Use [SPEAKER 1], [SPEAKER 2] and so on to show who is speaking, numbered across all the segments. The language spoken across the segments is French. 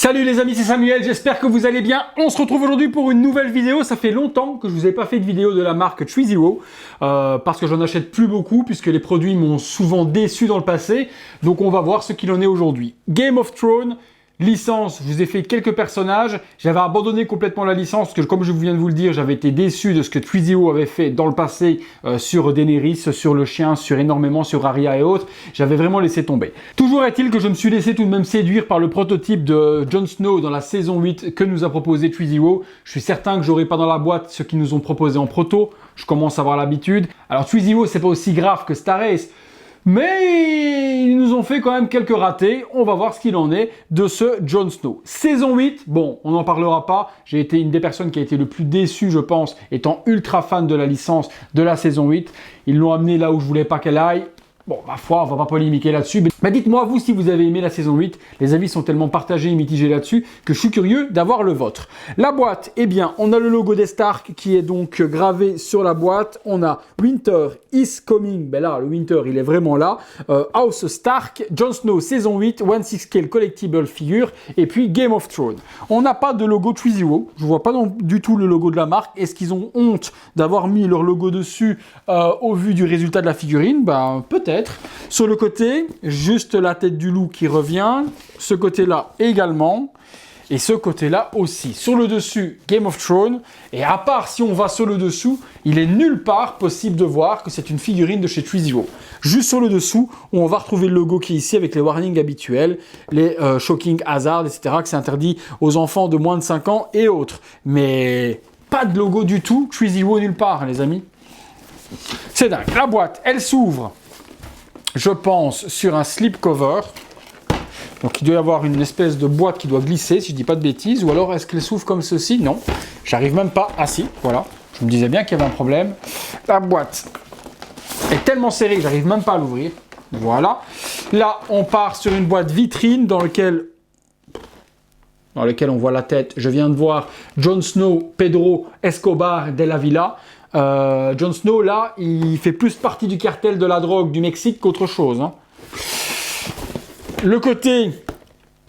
[SPEAKER 1] Salut les amis, c'est Samuel, j'espère que vous allez bien. On se retrouve aujourd'hui pour une nouvelle vidéo. Ça fait longtemps que je vous ai pas fait de vidéo de la marque ThreeZero parce que j'en achète plus beaucoup puisque les produits m'ont souvent déçu dans le passé. Donc on va voir ce qu'il en est aujourd'hui. Game of Thrones, licence, je vous ai fait quelques personnages. J'avais abandonné complètement la licence parce que comme je viens de vous le dire, j'avais été déçu de ce que ThreeZero avait fait dans le passé sur Daenerys, sur le chien, sur énormément, sur Arya et autres. J'avais vraiment laissé tomber. Toujours est-il que je me suis laissé tout de même séduire par le prototype de Jon Snow dans la saison 8 que nous a proposé ThreeZero. Je suis certain que j'aurai pas dans la boîte ce qu'ils nous ont proposé en proto. Je commence à avoir l'habitude. Alors ThreeZero, c'est pas aussi grave que Star Race. Mais ils nous ont fait quand même quelques ratés. On va voir ce qu'il en est de ce Jon Snow. Saison 8, bon, on n'en parlera pas. J'ai été une des personnes qui a été le plus déçue, je pense, étant ultra fan de la licence de la saison 8. Ils l'ont amené là où je voulais pas qu'elle aille. Bon, ma foi, on va pas polémiquer là-dessus. Mais dites-moi, vous, si vous avez aimé la saison 8, les avis sont tellement partagés et mitigés là-dessus que je suis curieux d'avoir le vôtre. La boîte, eh bien, on a le logo des Stark qui est donc gravé sur la boîte. On a Winter is coming. Ben là, le Winter, il est vraiment là. House Stark, Jon Snow saison 8, 1/6 scale collectible figure et puis Game of Thrones. On n'a pas de logo ThreeZero. Je vois pas du tout le logo de la marque. Est-ce qu'ils ont honte d'avoir mis leur logo dessus au vu du résultat de la figurine? Ben, peut-être. Sur le côté, juste la tête du loup qui revient. Ce côté-là également. Et ce côté-là aussi. Sur le dessus, Game of Thrones. Et à part si on va sur le dessous, il est nulle part possible de voir que c'est une figurine de chez ThreeZero. Juste sur le dessous, où on va retrouver le logo qui est ici avec les warnings habituels, les shocking hazards, etc. que c'est interdit aux enfants de moins de 5 ans et autres. Mais pas de logo du tout. ThreeZero nulle part, les amis. C'est dingue. La boîte, elle s'ouvre, je pense, sur un slipcover. Donc il doit y avoir une espèce de boîte qui doit glisser, si je dis pas de bêtises. Ou alors est-ce qu'elle s'ouvre comme ceci? Non, j'arrive même pas. Ah si, voilà. Je me disais bien qu'il y avait un problème. La boîte est tellement serrée que j'arrive même pas à l'ouvrir. Voilà. Là, on part sur une boîte vitrine dans laquelle on voit la tête. Je viens de voir Jon Snow, Pedro Escobar de la Villa. Jon Snow, là, il fait plus partie du cartel de la drogue du Mexique qu'autre chose. Hein. Le côté,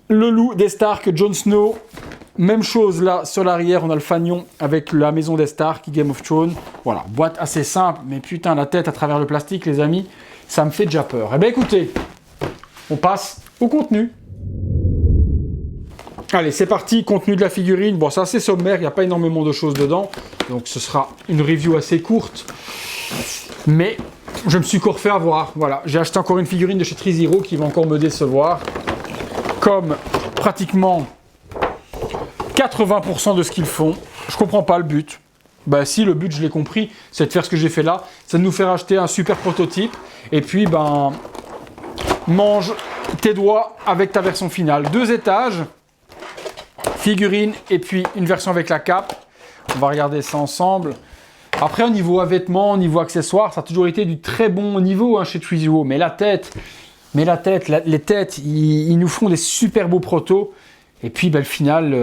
[SPEAKER 1] le loup des Stark, Jon Snow, même chose là, sur l'arrière, on a le fanion avec la maison des Stark, Game of Thrones. Voilà, boîte assez simple, mais putain, la tête à travers le plastique, les amis, ça me fait déjà peur. Eh bien, écoutez, on passe au contenu. Allez, c'est parti, contenu de la figurine. Bon, c'est assez sommaire, il n'y a pas énormément de choses dedans. Donc, ce sera une review assez courte. Mais je me suis encore fait avoir. Voilà, j'ai acheté encore une figurine de chez ThreeZero qui va encore me décevoir. Comme pratiquement 80% de ce qu'ils font. Je comprends pas le but. Bah si, le but, je l'ai compris, c'est de faire ce que j'ai fait là. C'est de nous faire acheter un super prototype. Et puis, ben, mange tes doigts avec ta version finale. 2 étages. Figurine et puis une version avec la cape. On va regarder ça ensemble. Après, au niveau vêtements, au niveau accessoires, ça a toujours été du très bon niveau hein, chez ThreeZero. Mais les têtes, ils nous font des super beaux protos. Et puis, ben, le final,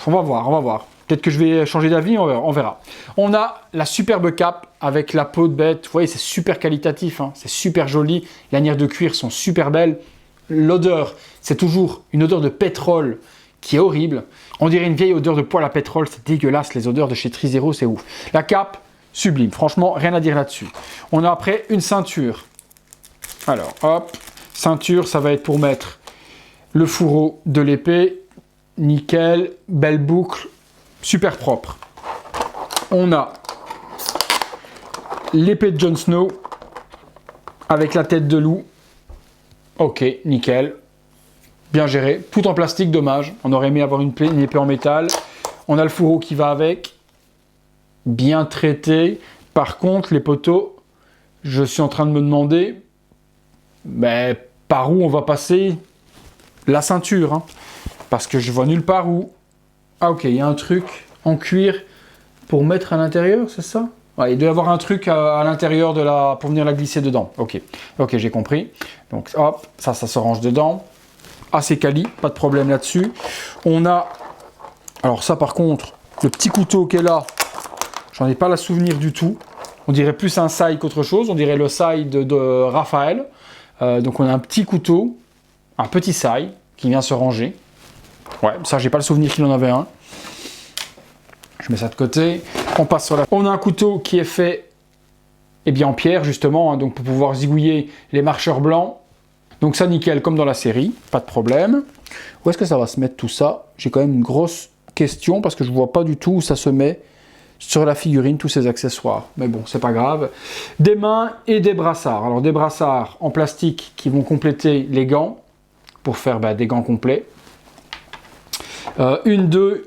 [SPEAKER 1] on va voir. Peut-être que je vais changer d'avis, on verra. On a la superbe cape avec la peau de bête. Vous voyez, c'est super qualitatif, hein, c'est super joli. Les lanières de cuir sont super belles. L'odeur, c'est toujours une odeur de pétrole qui est horrible. On dirait une vieille odeur de poêle à pétrole, c'est dégueulasse, les odeurs de chez ThreeZero, c'est ouf. La cape, sublime, franchement, rien à dire là-dessus. On a après une ceinture. Alors, hop, ceinture, ça va être pour mettre le fourreau de l'épée, nickel, belle boucle, super propre. On a l'épée de Jon Snow, avec la tête de loup. Ok, nickel. Bien géré, tout en plastique, dommage. On aurait aimé avoir une épée en métal. On a le fourreau qui va avec. Bien traité. Par contre, les poteaux, je suis en train de me demander par où on va passer la ceinture. Hein, parce que je vois nulle part où. Ah ok, il y a un truc en cuir pour mettre à l'intérieur, c'est ça? Ouais, il doit y avoir un truc à l'intérieur pour venir la glisser dedans. Ok, j'ai compris. Donc hop, ça se range dedans. Assez quali, pas de problème là-dessus. On a, alors ça par contre, le petit couteau qui est là, j'en ai pas le souvenir du tout. On dirait plus un side qu'autre chose, on dirait le side de Raphaël. Donc on a un petit couteau, un petit side qui vient se ranger. Ouais, ça, j'ai pas le souvenir qu'il en avait un. Je mets ça de côté. On passe sur la... On a un couteau qui est fait en pierre, justement, hein, donc pour pouvoir zigouiller les marcheurs blancs. Donc ça, nickel, comme dans la série, pas de problème. Où est-ce que ça va se mettre tout ça? J'ai quand même une grosse question, parce que je vois pas du tout où ça se met sur la figurine, tous ces accessoires. Mais bon, c'est pas grave. Des mains et des brassards. Alors, des brassards en plastique qui vont compléter les gants, pour faire des gants complets. 1, 2,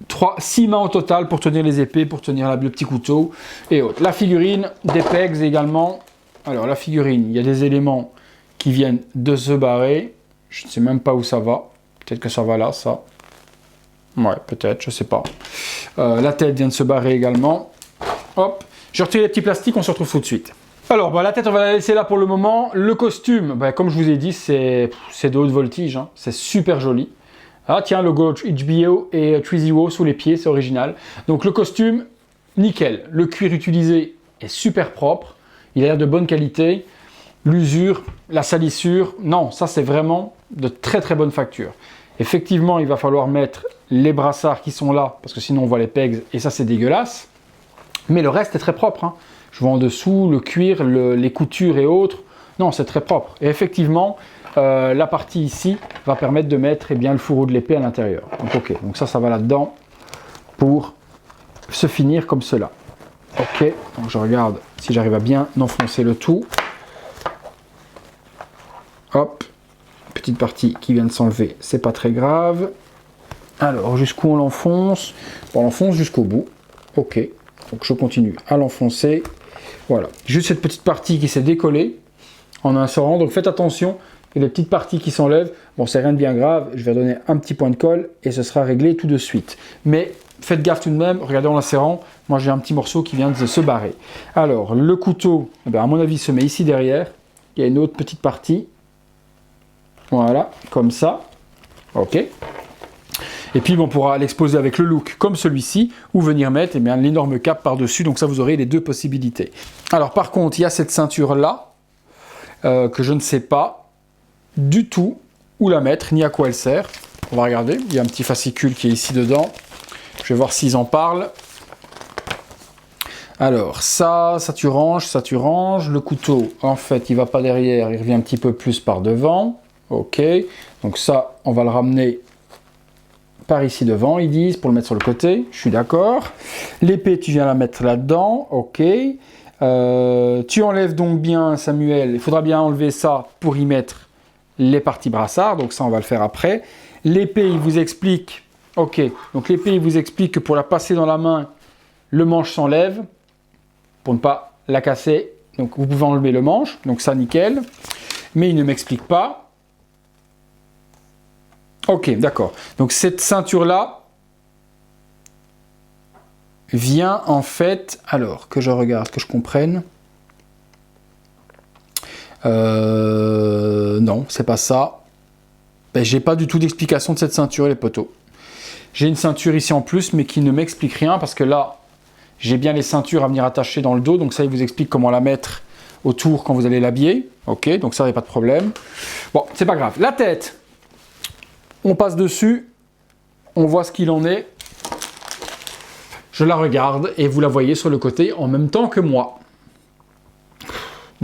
[SPEAKER 1] 3, 6 mains au total pour tenir les épées, pour tenir le petit couteau et autres. La figurine, des pegs également. Alors, la figurine, il y a des éléments qui viennent de se barrer. Je ne sais même pas où ça va. Peut-être que ça va là, ça. Ouais, peut-être, je sais pas. La tête vient de se barrer également. Hop, je retire les petits plastiques, on se retrouve tout de suite. Alors, la tête, on va la laisser là pour le moment. Le costume, comme je vous ai dit, c'est de haute voltige. Hein. C'est super joli. Ah tiens, logo HBO et Threezero sous les pieds, c'est original. Donc le costume, nickel. Le cuir utilisé est super propre. Il a l'air de bonne qualité. L'usure, la salissure, non, ça c'est vraiment de très très bonne facture. Effectivement, il va falloir mettre les brassards qui sont là, parce que sinon on voit les pegs, et ça c'est dégueulasse. Mais le reste est très propre. Hein. Je vois en dessous, le cuir, les coutures et autres. Non, c'est très propre. Et effectivement, la partie ici va permettre de mettre le fourreau de l'épée à l'intérieur. Donc ok, donc ça va là-dedans pour se finir comme cela. Ok, donc je regarde si j'arrive à bien enfoncer le tout. Hop, petite partie qui vient de s'enlever, c'est pas très grave. Alors, jusqu'où on l'enfonce? On l'enfonce jusqu'au bout. Ok, donc je continue à l'enfoncer. Voilà, juste cette petite partie qui s'est décollée en insérant. Donc faites attention, il y a des petites parties qui s'enlèvent. Bon, c'est rien de bien grave, je vais donner un petit point de colle et ce sera réglé tout de suite. Mais faites gaffe tout de même, regardez en l'insérant, moi j'ai un petit morceau qui vient de se barrer. Alors, le couteau, à mon avis, se met ici derrière. Il y a une autre petite partie. Voilà, comme ça. Ok. Et puis on pourra l'exposer avec le look comme celui-ci, ou venir mettre l'énorme cape par-dessus, donc ça vous aurez les deux possibilités. Alors par contre, il y a cette ceinture-là, que je ne sais pas du tout où la mettre, ni à quoi elle sert. On va regarder, il y a un petit fascicule qui est ici dedans. Je vais voir s'ils en parlent. Alors ça tu ranges, le couteau, en fait, il ne va pas derrière, il revient un petit peu plus par devant. Ok, donc ça, on va le ramener par ici devant, ils disent, pour le mettre sur le côté. Je suis d'accord. L'épée, tu viens la mettre là-dedans. Ok. Tu enlèves donc bien, Samuel, il faudra bien enlever ça pour y mettre les parties brassards. Donc ça, on va le faire après. L'épée, il vous explique... Ok, donc l'épée, il vous explique que pour la passer dans la main, le manche s'enlève pour ne pas la casser. Donc vous pouvez enlever le manche. Donc ça, nickel. Mais il ne m'explique pas. Ok, d'accord. Donc cette ceinture-là vient en fait... Alors, que je regarde, que je comprenne. Non, c'est pas ça. J'ai pas du tout d'explication de cette ceinture, les poteaux. J'ai une ceinture ici en plus, mais qui ne m'explique rien, parce que là, j'ai bien les ceintures à venir attacher dans le dos. Donc ça, il vous explique comment la mettre autour quand vous allez l'habiller. Ok, donc ça, il n'y a pas de problème. Bon, c'est pas grave. La tête... On passe dessus, on voit ce qu'il en est. Je la regarde et vous la voyez sur le côté en même temps que moi.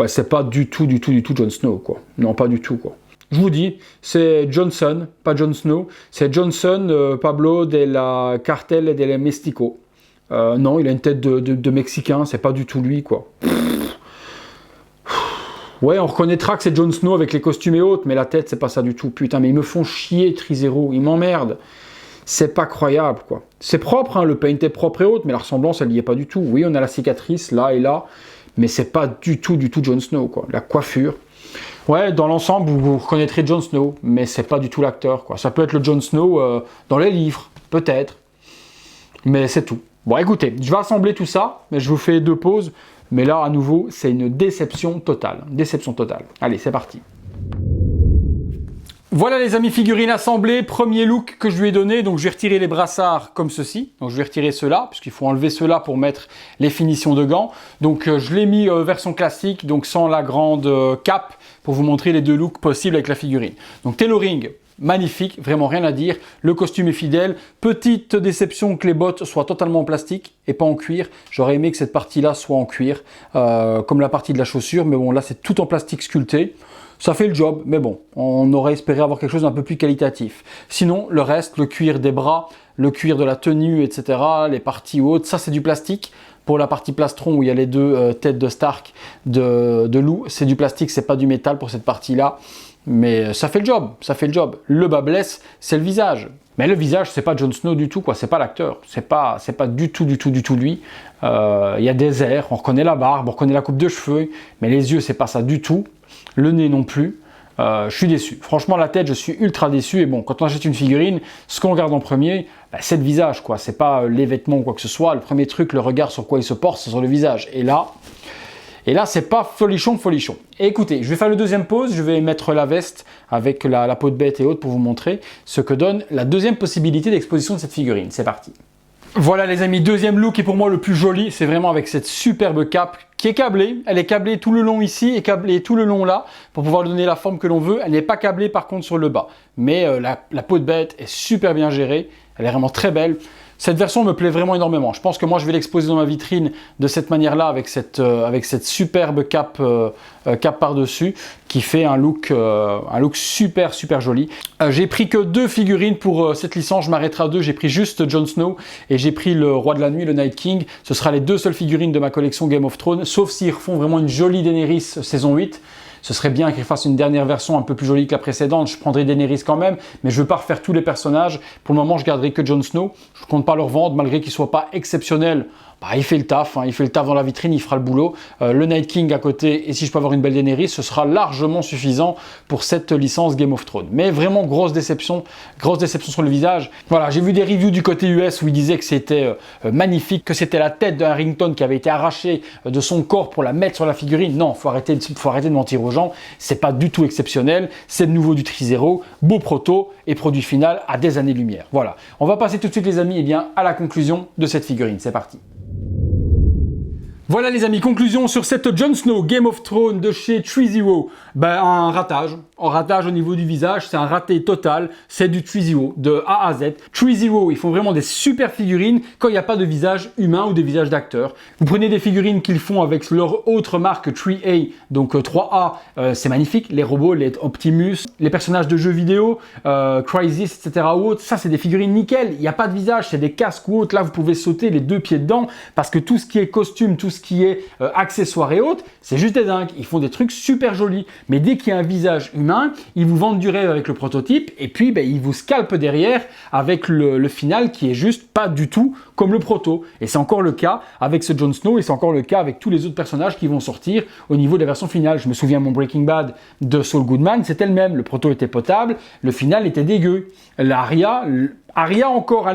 [SPEAKER 1] C'est pas du tout Jon Snow, quoi. Non, pas du tout, quoi. Je vous dis, c'est Johnson, pas Jon Snow. C'est Johnson Pablo de la Cartel de la Mestico. Non, il a une tête de Mexicain, c'est pas du tout lui, quoi. Ouais, on reconnaîtra que c'est Jon Snow avec les costumes et autres, mais la tête, c'est pas ça du tout. Putain, mais ils me font chier, Threezero, ils m'emmerdent. C'est pas croyable, quoi. C'est propre, hein, le paint est propre et autres, mais la ressemblance, elle y est pas du tout. Oui, on a la cicatrice, là et là, mais c'est pas du tout Jon Snow, quoi. La coiffure. Ouais, dans l'ensemble, vous reconnaîtrez Jon Snow, mais c'est pas du tout l'acteur, quoi. Ça peut être le Jon Snow dans les livres, peut-être. Mais c'est tout. Bon, écoutez, je vais assembler tout ça, mais je vous fais 2 pauses. Mais là, à nouveau, c'est une déception totale. Déception totale. Allez, c'est parti. Voilà les amis, figurines assemblées. Premier look que je lui ai donné. Donc, je vais retirer les brassards comme ceci. Donc, je vais retirer ceux-là, puisqu'il faut enlever ceux-là pour mettre les finitions de gants. Donc, je l'ai mis version classique, donc sans la grande cape, pour vous montrer les 2 looks possibles avec la figurine. Donc, tailoring magnifique, vraiment rien à dire. Le costume est fidèle. Petite déception que les bottes soient totalement en plastique et pas en cuir. J'aurais aimé que cette partie-là soit en cuir, comme la partie de la chaussure, mais bon, là c'est tout en plastique sculpté. Ça fait le job, mais bon, on aurait espéré avoir quelque chose d'un peu plus qualitatif. Sinon, le reste, le cuir des bras, le cuir de la tenue, etc., les parties hautes, ça c'est du plastique. Pour la partie plastron où il y a les deux têtes de Stark, de loup, c'est du plastique, c'est pas du métal pour cette partie-là. Mais ça fait le job, ça fait le job. Le bas blesse, c'est le visage. Mais le visage, c'est pas Jon Snow du tout, quoi. C'est pas l'acteur. C'est pas du tout lui. Il y a des airs, on reconnaît la barbe, on reconnaît la coupe de cheveux, mais les yeux, c'est pas ça du tout. Le nez non plus. Je suis déçu. Franchement, la tête, je suis ultra déçu. Et bon, quand on achète une figurine, ce qu'on regarde en premier, c'est le visage, quoi. C'est pas les vêtements ou quoi que ce soit. Le premier truc, le regard sur quoi il se porte, c'est sur le visage. Et là, c'est pas folichon. Et écoutez, je vais faire le deuxième pose. Je vais mettre la veste avec la peau de bête et autres pour vous montrer ce que donne la deuxième possibilité d'exposition de cette figurine. C'est parti. Voilà les amis, deuxième look est pour moi le plus joli, c'est vraiment avec cette superbe cape qui est câblée. Elle est câblée tout le long ici et câblée tout le long là pour pouvoir lui donner la forme que l'on veut. Elle n'est pas câblée par contre sur le bas. Mais la peau de bête est super bien gérée, elle est vraiment très belle. Cette version me plaît vraiment énormément. Je pense que moi je vais l'exposer dans ma vitrine de cette manière-là avec cette superbe cape par-dessus qui fait un look super joli. J'ai pris que 2 figurines pour cette licence, je m'arrêterai à 2. J'ai pris juste Jon Snow et j'ai pris le Roi de la Nuit, le Night King. Ce sera les 2 seules figurines de ma collection Game of Thrones, sauf s'ils refont vraiment une jolie Daenerys saison 8. Ce serait bien qu'ils fassent une dernière version un peu plus jolie que la précédente. Je prendrai Daenerys quand même, mais je ne veux pas refaire tous les personnages. Pour le moment, je garderai que Jon Snow. Je ne compte pas leur vendre, malgré qu'il ne soit pas exceptionnel. Il fait le taf, il fait le taf dans la vitrine, il fera le boulot. Le Night King à côté, et si je peux avoir une belle Daenerys, ce sera largement suffisant pour cette licence Game of Thrones. Mais vraiment, grosse déception sur le visage. Voilà, j'ai vu des reviews du côté US où ils disaient que c'était magnifique, que c'était la tête d'un Harrington qui avait été arrachée de son corps pour la mettre sur la figurine. Non, faut arrêter de mentir aux gens. C'est pas du tout exceptionnel. C'est de nouveau du Tri-Zero, beau proto et produit final à des années-lumière. Voilà, on va passer tout de suite les amis à la conclusion de cette figurine. C'est parti. Voilà les amis, conclusion sur cette Jon Snow Game of Thrones de chez Tri-Zero. Un ratage au niveau du visage, c'est un raté total, c'est du Tri-Zero de A à Z. Tri-Zero, ils font vraiment des super figurines quand il n'y a pas de visage humain ou de visage d'acteur. Vous prenez des figurines qu'ils font avec leur autre marque 3A, donc 3A, c'est magnifique, les robots, les Optimus, les personnages de jeux vidéo, Crysis, etc. ou autres, ça c'est des figurines nickel, il n'y a pas de visage, c'est des casques ou autres, là vous pouvez sauter les 2 pieds dedans, parce que tout ce qui est costume, tout ce qui est accessoires et autres, c'est juste des dingues, ils font des trucs super jolis, mais dès qu'il y a un visage humain, ils vous vendent du rêve avec le prototype, et puis ils vous scalpent derrière avec le final qui est juste pas du tout comme le proto, et c'est encore le cas avec ce Jon Snow, et c'est encore le cas avec tous les autres personnages qui vont sortir au niveau de la version finale. Je me souviens mon Breaking Bad de Saul Goodman, c'était le même, le proto était potable, le final était dégueu. Aria encore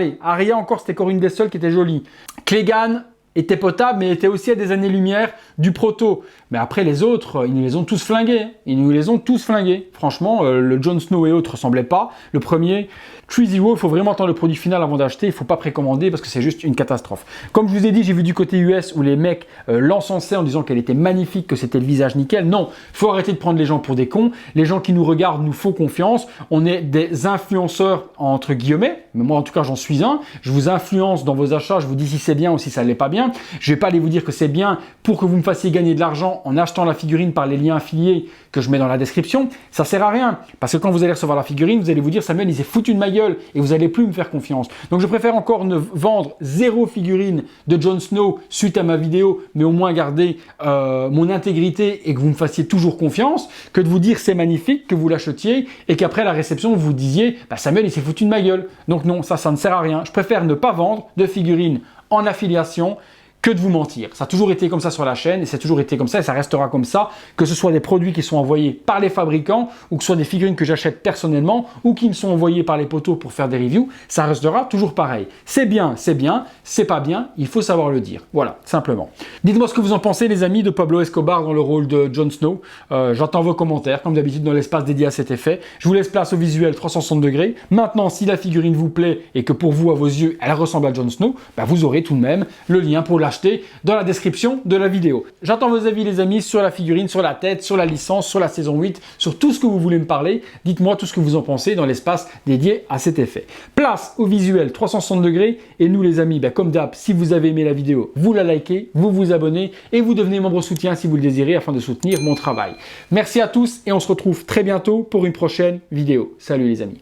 [SPEAKER 1] c'était encore une des seules qui était jolie. Clegane était potable, mais était aussi à des années-lumière du proto. Mais après, les autres, ils nous les ont tous flingués. Franchement, le Jon Snow et autres ressemblaient pas. Le premier, Tri-Zero, il faut vraiment attendre le produit final avant d'acheter. Il ne faut pas précommander parce que c'est juste une catastrophe. Comme je vous ai dit, j'ai vu du côté US où les mecs l'encensaient en disant qu'elle était magnifique, que c'était le visage nickel. Non, il faut arrêter de prendre les gens pour des cons. Les gens qui nous regardent nous font confiance. On est des influenceurs, entre guillemets. Mais moi, en tout cas, j'en suis un. Je vous influence dans vos achats. Je vous dis si c'est bien ou si ça ne l'est pas bien. Je ne vais pas aller vous dire que c'est bien pour que vous me fassiez gagner de l'argent en achetant la figurine par les liens affiliés que je mets dans la description. Ça sert à rien. Parce que quand vous allez recevoir la figurine, vous allez vous dire Samuel, il s'est foutu de ma gueule et vous n'allez plus me faire confiance. Donc je préfère encore ne vendre 0 figurine de Jon Snow suite à ma vidéo, mais au moins garder mon intégrité et que vous me fassiez toujours confiance, que de vous dire c'est magnifique, que vous l'achetiez et qu'après la réception vous disiez Samuel, il s'est foutu de ma gueule. Donc non, ça ne sert à rien. Je préfère ne pas vendre de figurines en affiliation que de vous mentir. Ça a toujours été comme ça sur la chaîne et ça a toujours été comme ça et ça restera comme ça, que ce soit des produits qui sont envoyés par les fabricants ou que ce soit des figurines que j'achète personnellement ou qui me sont envoyées par les poteaux pour faire des reviews, ça restera toujours pareil. C'est bien, c'est pas bien, il faut savoir le dire. Voilà, simplement. Dites-moi ce que vous en pensez les amis de Pablo Escobar dans le rôle de Jon Snow. J'attends vos commentaires, comme d'habitude dans l'espace dédié à cet effet. Je vous laisse place au visuel 360 degrés. Maintenant, si la figurine vous plaît et que pour vous, à vos yeux, elle ressemble à Jon Snow, vous aurez tout de même le lien pour l'achat l'acheter dans la description de la vidéo. J'attends vos avis les amis sur la figurine, sur la tête, sur la licence, sur la saison 8, sur tout ce que vous voulez me parler. Dites-moi tout ce que vous en pensez dans l'espace dédié à cet effet. Place au visuel 360 degrés et nous les amis, comme d'hab, si vous avez aimé la vidéo, vous la likez, vous vous abonnez et vous devenez membre soutien si vous le désirez afin de soutenir mon travail. Merci à tous et on se retrouve très bientôt pour une prochaine vidéo. Salut les amis.